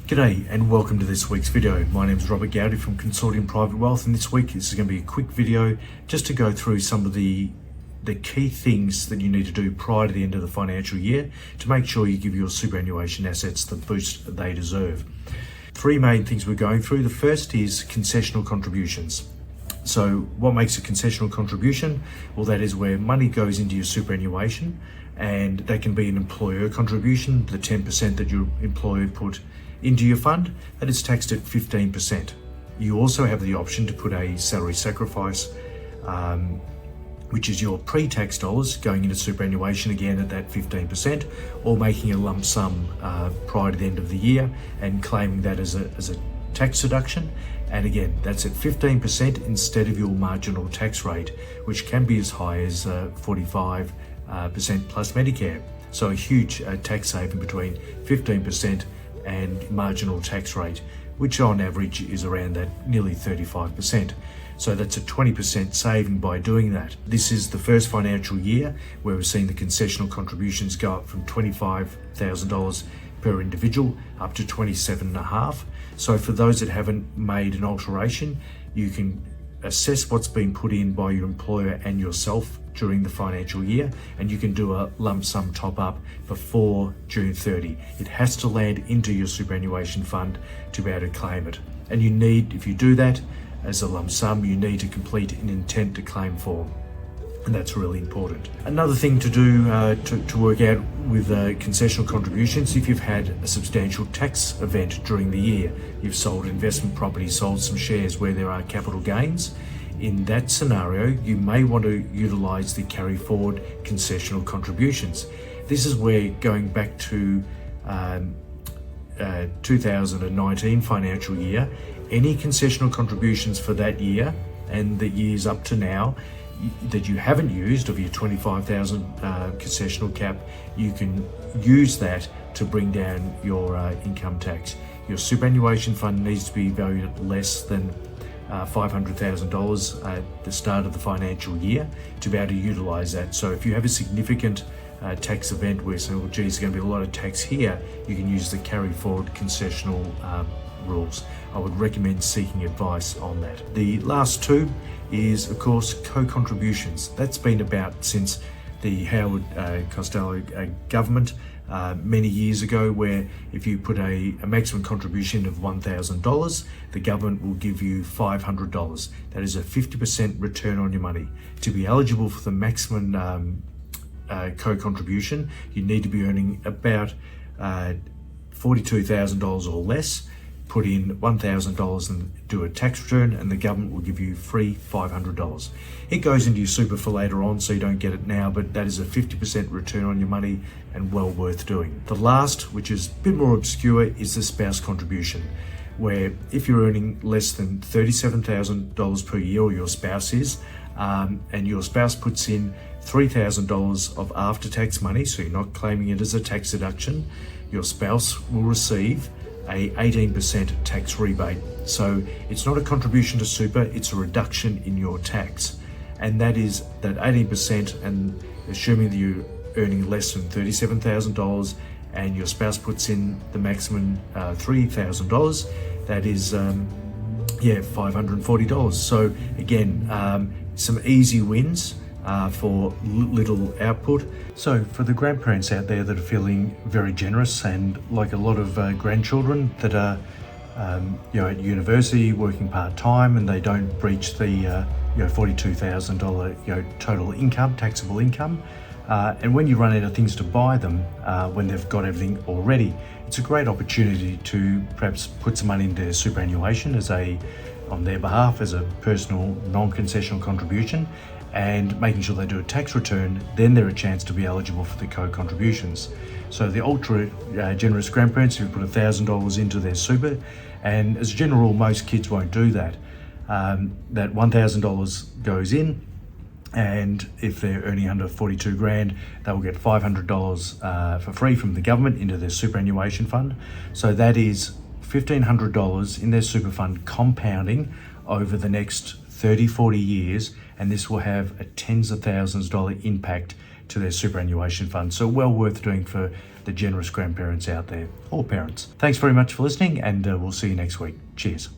G'day and welcome to this week's video. My name is Robert Gowdy from Consortium Private Wealth, and this week this is going to be a quick video just to go through some of the key things that you need to do prior to the end of the financial year to make sure you give your superannuation assets the boost they deserve. Three main things we're going through. The first is concessional contributions. So what makes a concessional contribution? Well, that is where money goes into your superannuation, and that can be an employer contribution, the 10% that your employer put into your fund, that is taxed at 15%. You also have the option to put a salary sacrifice, which is your pre-tax dollars going into superannuation again at that 15%, or making a lump sum prior to the end of the year and claiming that as a tax deduction. And again, that's at 15% instead of your marginal tax rate, which can be as high as 45% plus Medicare. So a huge tax saving between 15% and marginal tax rate, which on average is around that nearly 35%. So that's a 20% saving by doing that. This is the first financial year where we've seen the concessional contributions go up from $25,000 per individual up to $27,500. So for those that haven't made an alteration, you can assess what's been put in by your employer and yourself during the financial year, and you can do a lump sum top up before June 30. It has to land into your superannuation fund to be able to claim it. And you need, if you do that as a lump sum, you need to complete an intent to claim form. And that's really important. Another thing to do to work out with concessional contributions, if you've had a substantial tax event during the year, you've sold investment property, sold some shares where there are capital gains, in that scenario, you may want to utilize the carry forward concessional contributions. This is where, going back to 2019 financial year, any concessional contributions for that year and the years up to now that you haven't used of your 25,000 concessional cap, you can use that to bring down your income tax. Your superannuation fund needs to be valued at less than $500,000 at the start of the financial year to be able to utilize that. So if you have a significant tax event where saying, well, geez, there's going to be a lot of tax here, you can use the carry forward concessional rules. I would recommend seeking advice on that. The last two is, of course, co-contributions. That's been about since the Howard Costello government many years ago, where if you put a maximum contribution of $1,000, the government will give you $500. That is a 50% return on your money. To be eligible for the maximum co-contribution, you need to be earning about $42,000 or less. Put in $1,000 and do a tax return, and the government will give you free $500. It goes into your super for later on, so you don't get it now, but that is a 50% return on your money and well worth doing. The last, which is a bit more obscure, is the spouse contribution, where if you're earning less than $37,000 per year, or your spouse is, and your spouse puts in $3,000 of after-tax money, so you're not claiming it as a tax deduction, your spouse will receive a 18% tax rebate. So it's not a contribution to super, it's a reduction in your tax. And that is that 18%, and assuming that you're earning less than $37,000 and your spouse puts in the maximum $3,000, that is $540. So again, some easy wins for little output. So for the grandparents out there that are feeling very generous, and like a lot of grandchildren that are at university working part-time, and they don't breach the $42,000 total income, taxable income, and when you run out of things to buy them, when they've got everything already, it's a great opportunity to perhaps put some money into their superannuation on their behalf as a personal non-concessional contribution, and making sure they do a tax return. Then they're a chance to be eligible for the co-contributions. So the ultra generous grandparents who put $1,000 into their super, and as a general rule, most kids won't do that. That $1,000 goes in, and if they're earning under 42 grand, they will get $500 for free from the government into their superannuation fund. So that is $1,500 in their super fund, compounding over the next 30, 40 years, and this will have a tens of thousands dollar impact to their superannuation fund. So well worth doing for the generous grandparents out there, or parents. Thanks very much for listening, and we'll see you next week. Cheers.